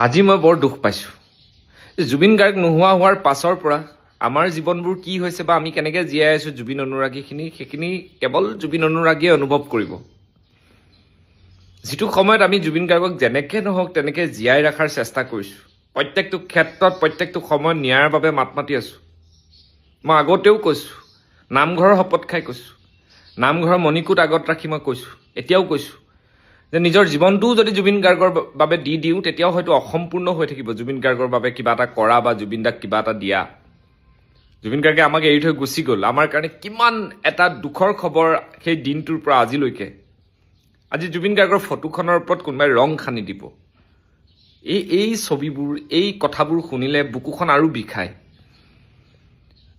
আজি মই বৰ দুখ পাইছোঁ। জুবিন গাৰ্গ নোহোৱা হোৱাৰ পাছৰ পৰা আমাৰ জীৱনবোৰ কি হৈছে বা আমি কেনেকৈ জীয়াই আছোঁ জুবিন অনুৰাগীখিনি, সেইখিনি কেৱল জুবিন অনুৰাগীয়ে অনুভৱ কৰিব। যিটো সময়ত আমি জুবিন গাৰ্গক যেনেকৈ নহওক তেনেকৈ জীয়াই ৰখাৰ চেষ্টা কৰিছোঁ, প্ৰত্যেকটো ক্ষেত্ৰত প্ৰত্যেকটো সময়ত ন্যায়ৰ বাবে মাত মাতি আছোঁ। মই আগতেও কৈছোঁ, নামঘৰৰ শপত খাই কৈছোঁ, নামঘৰৰ মণিকূট আগত ৰাখি মই কৈছোঁ, এতিয়াও কৈছোঁ যে নিজৰ জীৱনটোও যদি জুবিন গাৰ্গৰ বাবে দি দিওঁ তেতিয়াও হয়তো অসম্পূৰ্ণ হৈ থাকিব জুবিন গাৰ্গৰ বাবে কিবা এটা কৰা বা জুবিন দাক কিবা এটা দিয়া। জুবিন গাৰ্গে আমাক এৰি থৈ গুচি গ'ল। আমাৰ কাৰণে কিমান এটা দুখৰ খবৰ সেই দিনটোৰ পৰা আজিলৈকে। আজি জুবিন গাৰ্গৰ ফটোখনৰ ওপৰত কোনোবাই ৰং সানি দিব। এই ছবিবোৰ, এই কথাবোৰ শুনিলে বুকুখন আৰু বিষায়।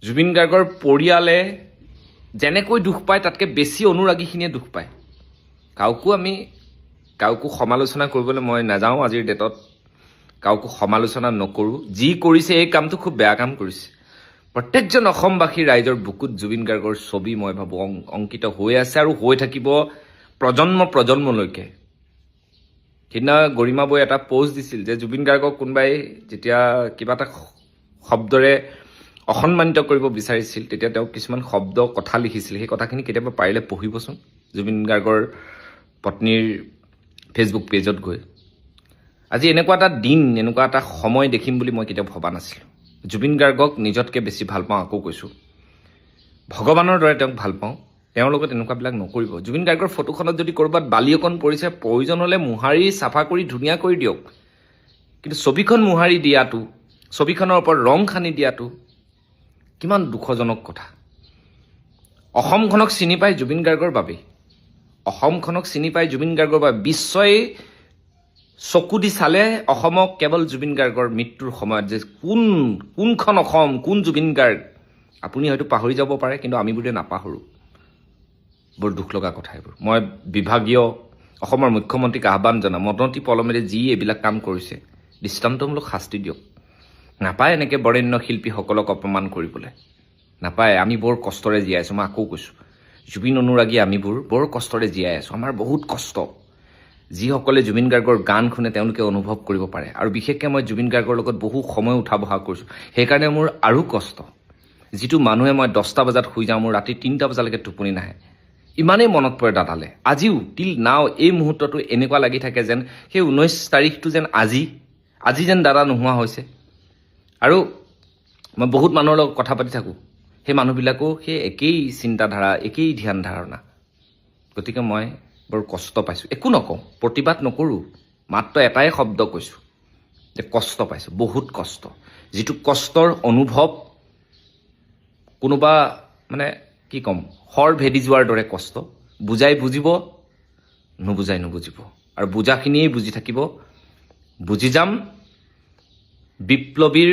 জুবিন গাৰ্গৰ পৰিয়ালে যেনেকৈ দুখ পায় তাতকৈ বেছি অনুৰাগীখিনিয়ে দুখ পায়। কাউকো সমালোচনা কৰিবলৈ মই নাযাওঁ আজিৰ ডেটত, কাউকো সমালোচনা নকৰোঁ। যি কৰিছে এই কামটো খুব বেয়া কাম কৰিছে। প্ৰত্যেকজন অসমবাসী ৰাইজৰ বুকুত জুবিন গাৰ্গৰ ছবি মই ভাবোঁ অংকিত হৈ আছে আৰু হৈ থাকিব প্ৰজন্মলৈকে। সেইদিনা গৰিমা বৌয়ে এটা পোষ্ট দিছিল যে জুবিন গাৰ্গক কোনোবাই যেতিয়া কিবা এটা শব্দৰে অসন্মানিত কৰিব বিচাৰিছিল তেতিয়া তেওঁ কিছুমান শব্দ কথা লিখিছিল। সেই কথাখিনি কেতিয়াবা পাৰিলে পঢ়িবচোন জুবিন গাৰ্গৰ পত্নীৰ ফেচবুক পেজত গৈ। আজি এনেকুৱা এটা দিন, এনেকুৱা এটা সময় দেখিম বুলি মই কেতিয়াও ভবা নাছিলোঁ। জুবিন গাৰ্গক নিজতকৈ বেছি ভাল পাওঁ, আকৌ কৈছোঁ। ভগৱানৰ দৰে তেওঁক ভাল পাওঁ। তেওঁৰ লগত এনেকুৱাবিলাক নকৰিব। জুবিন গাৰ্গৰ ফটোখনত যদি ক'ৰবাত বালি অকণ পৰিছে, প্ৰয়োজন হ'লে মোহাৰি চাফা কৰি ধুনীয়া কৰি দিয়ক। কিন্তু ছবিখন মোহাৰি দিয়াটো, ছবিখনৰ ওপৰত ৰং সানি দিয়াটো কিমান দুখজনক কথা। অসমখনক চিনি পায় জুবিন গাৰ্গৰ বাবেই। অসমখনক চিনি পায় জুবিন গাৰ্গৰ বাবে। বিশ্বই চকু দি চালে অসমক কেৱল জুবিন গাৰ্গৰ মৃত্যুৰ সময়ত যে কোনখন অসম, কোন জুবিন গাৰ্গ আপুনি হয়তো পাহৰি যাব পাৰে, কিন্তু আমিবোৰে নাপাহৰোঁ। বৰ দুখ লগা কথা এইবোৰ। মই বিভাগীয় অসমৰ মুখ্যমন্ত্ৰীক আহ্বান জনাম, মদনতি পলমেৰে যি এইবিলাক কাম কৰিছে দৃষ্টান্তমূলক শাস্তি দিয়ক। নাপায় এনেকৈ বৰেণ্য শিল্পীসকলক অপমান কৰিবলৈ, নাপায়। আমি বৰ কষ্টৰে জীয়াই আছোঁ। মই আকৌ কৈছোঁ, জুবিন অনুৰাগী আমিবোৰ বৰ কষ্টৰে জীয়াই আছোঁ। আমাৰ বহুত কষ্ট। যিসকলে জুবিন গাৰ্গৰ গান শুনে তেওঁলোকে অনুভৱ কৰিব পাৰে। আৰু বিশেষকৈ মই জুবিন গাৰ্গৰ লগত বহু সময় উঠা বহা কৰিছোঁ, সেইকাৰণে মোৰ আৰু কষ্ট। যিটো মানুহে মই 10টা বজাত শুই যাওঁ, মোৰ ৰাতি 3টা বজালৈকে টোপনি নাহে। ইমানেই মনত পৰে দাদালে। আজিও টিল নাও এই মুহূৰ্তটো এনেকুৱা লাগি থাকে যেন সেই 19 তাৰিখটো যেন আজি যেন দাদা নোহোৱা হৈছে। আৰু মই বহুত মানুহৰ লগত কথা পাতি থাকোঁ, সেই মানুহবিলাকো সেই একেই চিন্তাধাৰা, একেই ধ্যান ধাৰণা। গতিকে মই বৰ কষ্ট পাইছোঁ। একো নকওঁ, প্ৰতিবাদ নকৰোঁ, মাত্ৰ এটাই শব্দ কৈছোঁ যে কষ্ট পাইছোঁ, বহুত কষ্ট। যিটো কষ্টৰ অনুভৱ কোনোবা কি ক'ম, শৰ ভেদি যোৱাৰ দৰে কষ্ট। বুজাই বুজিব, নুবুজাই নুবুজিব। আৰু বুজাখিনিয়েই বুজি থাকিব। বুজি যাম। বিপ্লৱীৰ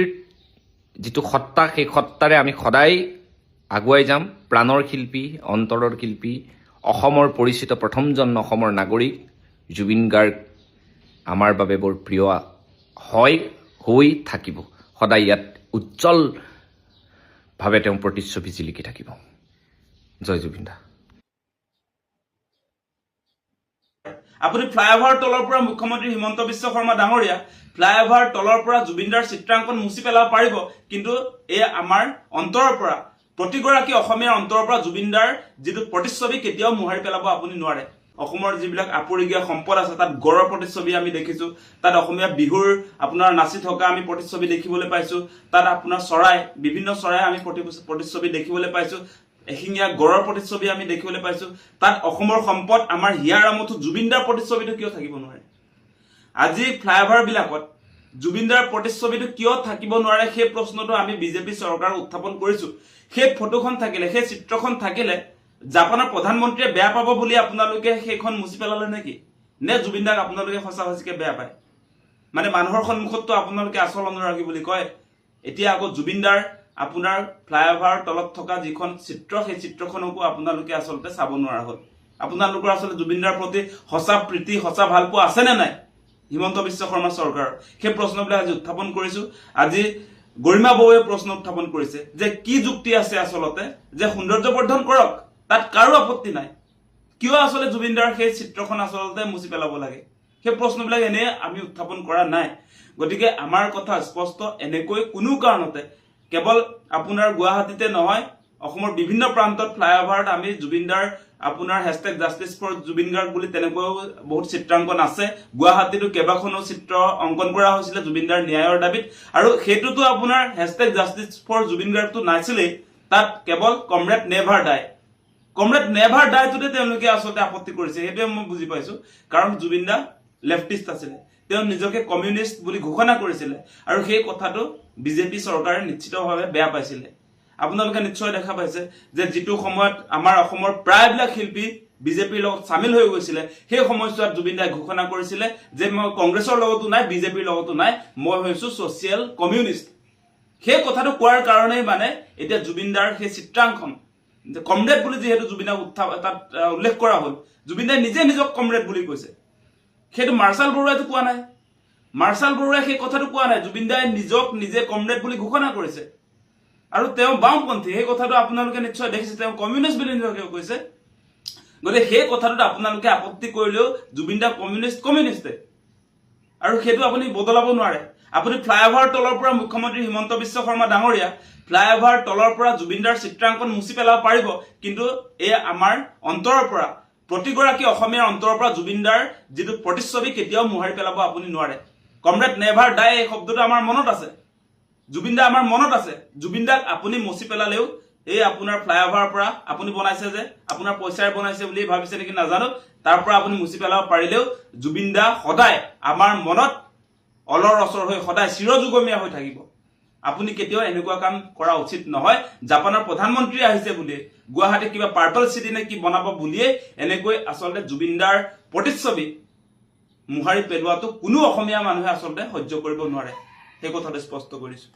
যিটো সত্তা, সেই সত্তাৰে আমি সদায় আগুৱাই যাম। প্ৰাণৰ শিল্পী, অন্তৰৰ শিল্পী, অসমৰ পৰিচিত প্ৰথমজন অসমৰ নাগৰিক জুবিন গাৰ্গ আমাৰ বাবে বৰ প্ৰিয় হৈ থাকিব। সদায় ইয়াত উজ্জ্বলভাৱে তেওঁ প্ৰতিচ্ছবি জিলিকি থাকিব। জয় জুবিন দা। আপুনি ফ্লাইঅভাৰ তলৰ পৰা মুখ্যমন্ত্ৰী হিমন্ত বিশ্ব শৰ্মা ডাঙৰীয়া ফ্লাইঅভাৰ তলৰ পৰা জুবিনদাৰ চিত্ৰাংকন মুছি পেলাব পাৰিব, কিন্তু এই আমাৰ অন্তৰৰ পৰা, প্ৰতিগৰাকী অসমীয়াৰ অন্তৰৰ পৰা জুবিনদাৰ যিটো প্ৰতিচ্ছবি কেতিয়াও মোহাৰি পেলাব আপুনি নোৱাৰে। অসমৰ যিবিলাক আপুৰুগীয়া সম্পদ আছে তাত গড়ৰ প্ৰতিচ্ছবি আমি দেখিছোঁ, তাত অসমীয়া বিহুৰ আপোনাৰ নাচি থকা আমি প্ৰতিচ্ছবি দেখিবলৈ পাইছোঁ, তাত আপোনাৰ বিভিন্ন চৰাই আমি প্ৰতিচ্ছবি দেখিবলৈ পাইছোঁ, এশিঙীয়া গড়ৰ প্ৰতিচ্ছবি আমি দেখিবলৈ পাইছোঁ। তাত অসমৰ সম্পদ আমাৰ হিয়াৰ আমঠু জুবিনদাৰ প্ৰতিচ্ছবিটো কিয় থাকিব নোৱাৰে? আজি ফ্লাইঅভাৰ বিলাকত জুবিনদাৰ প্ৰতিচ্ছবিটো কিয় থাকিব নোৱাৰে সেই প্ৰশ্নটো আমি বিজেপি চৰকাৰক উত্থাপন কৰিছোঁ। সেই ফটোখন থাকিলে, সেই চিত্ৰখন থাকিলে জাপানৰ প্ৰধানমন্ত্ৰীয়ে বেয়া পাব বুলি আপোনালোকে সেইখন মুছি পেলালে নেকি? নে জুবিনদাক আপোনালোকে সঁচা সঁচিকে বেয়া পায়? মানুহৰ সন্মুখততো আপোনালোকে আচল অনুৰাগী বুলি কয়, এতিয়া আকৌ জুবিনদাৰ আপোনাৰ ফ্লাইঅভাৰৰ তলত থকা যিখন চিত্ৰ, সেই চিত্ৰখনকো আপোনালোকে আচলতে চাব নোৱাৰা হ'ল। আপোনালোকৰ আচলতে জুবিনদাৰ প্ৰতি সঁচা প্ৰীতি, সঁচা ভালপোৱা আছেনে নাই হিমন্ত বিশ্ব শৰ্মা চৰকাৰৰ? সেই প্ৰশ্নবিলাক আজি উত্থাপন কৰিছোঁ। আজি গৰিমা বৌয়ে প্ৰশ্ন উত্থাপন কৰিছে যে কি যুক্তি আছে আচলতে যে সৌন্দৰ্যবৰ্ধন কৰক, তাত কাৰো আপত্তি নাই, কিয় আচলতে জুবিনদাৰ সেই চিত্ৰখন আচলতে মুছি পেলাব লাগে? সেই প্ৰশ্নবিলাক এনে আমি উত্থাপন কৰা নাই। গতিকে আমাৰ কথা স্পষ্ট, এনেকৈ কোনো কাৰণতে কেৱল আপোনাৰ গুৱাহাটীতে নহয়, অসমৰ বিভিন্ন প্ৰান্তত ফ্লাইঅভাৰত আমি জুবিনদাৰ আপোনাৰ #JusticeForJubinGarg বুলি তেনেকৈও বহুত চিত্ৰাংকন আছে। গুৱাহাটীতো কেইবাখনো চিত্ৰ অংকন কৰা হৈছিলে জুবিনদাৰ ন্যায়ৰ দাবীত, আৰু সেইটোতো আপোনাৰ #JusticeForJubinGargটো নাছিলেই, তাত কেৱল কমৰেড নেভাৰ ডাই, কমৰেড নেভাৰ ডাইটোতে তেওঁলোকে আচলতে আপত্তি কৰিছে। সেইটোৱে মই বুজি পাইছো, কাৰণ জুবিনদা লেফটিষ্ট আছিলে, তেওঁ নিজকে কমিউনিষ্ট বুলি ঘোষণা কৰিছিলে, আৰু সেই কথাটো বিজেপি চৰকাৰে নিশ্চিতভাৱে বেয়া পাইছিলে। আপোনালোকে নিশ্চয় দেখা পাইছে যে যিটো সময়ত আমাৰ অসমৰ প্ৰায়বিলাক শিল্পী বিজেপিৰ লগত চামিল হৈ গৈছিলে, সেই সময়ছোৱাত জুবিনদাই ঘোষণা কৰিছিলে যে মই কংগ্ৰেছৰ লগতো নাই, বিজেপিৰ লগতো নাই, মই হৈছো ছচিয়েল কমিউনিষ্ট। সেই কথাটো কোৱাৰ কাৰণেই মানে এতিয়া জুবিনদাৰ সেই চিত্ৰাংকন, কমৰেড বুলি যিহেতু জুবিনদাক তাত উল্লেখ কৰা হ'ল, জুবিনদাই নিজে নিজক কমৰেড বুলি কৈছে। সেইটো মাৰ্চাল বৰুৱাইতো কোৱা নাই, মাৰ্চাল বৰুৱাই সেই কথাটো কোৱা নাই, জুবিনদাই নিজক নিজে কমৰেড বুলি ঘোষণা কৰিছে। আৰু তেওঁ বাওঁপন্থী, সেই কথাটো আপোনালোকে নিশ্চয় দেখিছে, তেওঁ কমিউনিষ্ট বুলি নিজকে কৈছে। গতিকে সেই কথাটোত আপোনালোকে আপত্তি কৰিলেও জুবিনদা কমিউনিষ্টে, আৰু সেইটো আপুনি বদলাব নোৱাৰে। আপুনি ফ্লাইঅভাৰ তলৰ পৰা মুখ্যমন্ত্ৰী হিমন্ত বিশ্ব শৰ্মা ডাঙৰীয়া ফ্লাইঅভাৰ তলৰ পৰা জুবিনদাৰ চিত্ৰাংকন মুচি পেলাব পাৰিব, কিন্তু এই আমাৰ অন্তৰৰ পৰা, প্ৰতিগৰাকী অসমীয়াৰ অন্তৰৰ পৰা জুবিনদাৰ যিটো প্ৰতিচ্ছবি কেতিয়াও মোহাৰি পেলাব আপুনি নোৱাৰে। কমৰেড নেভাৰ ডাই এই শব্দটো আমাৰ মনত আছে, জুবিনদা আমাৰ মনত আছে। জুবিনদাক আপুনি মচি পেলালেও এই আপোনাৰ ফ্লাইঅভাৰৰ পৰা আপুনি বনাইছে যে, আপোনাৰ পইচাৰে বনাইছে বুলি ভাবিছে নেকি নাজানো, তাৰ পৰা আপুনি মুচি পেলাব পাৰিলেও জুবিনদা সদায় আমাৰ মনত অলৰ অচৰ হৈ সদায় চিৰযুগমীয়া হৈ থাকিব। আপুনি কেতিয়াও এনেকুৱা কাম কৰা উচিত নহয়। জাপানৰ প্ৰধানমন্ত্ৰী আহিছে বুলিয়ে, গুৱাহাটীত কিবা পাৰ্পল চিটি নে কি বনাব বুলিয়ে এনেকৈ আচলতে জুবিনদাৰ প্ৰতিচ্ছবি মোহাৰি পেলোৱাটো কোনো অসমীয়া মানুহে আচলতে সহ্য কৰিব নোৱাৰে। সেই কথাটো স্পষ্ট কৰিছো।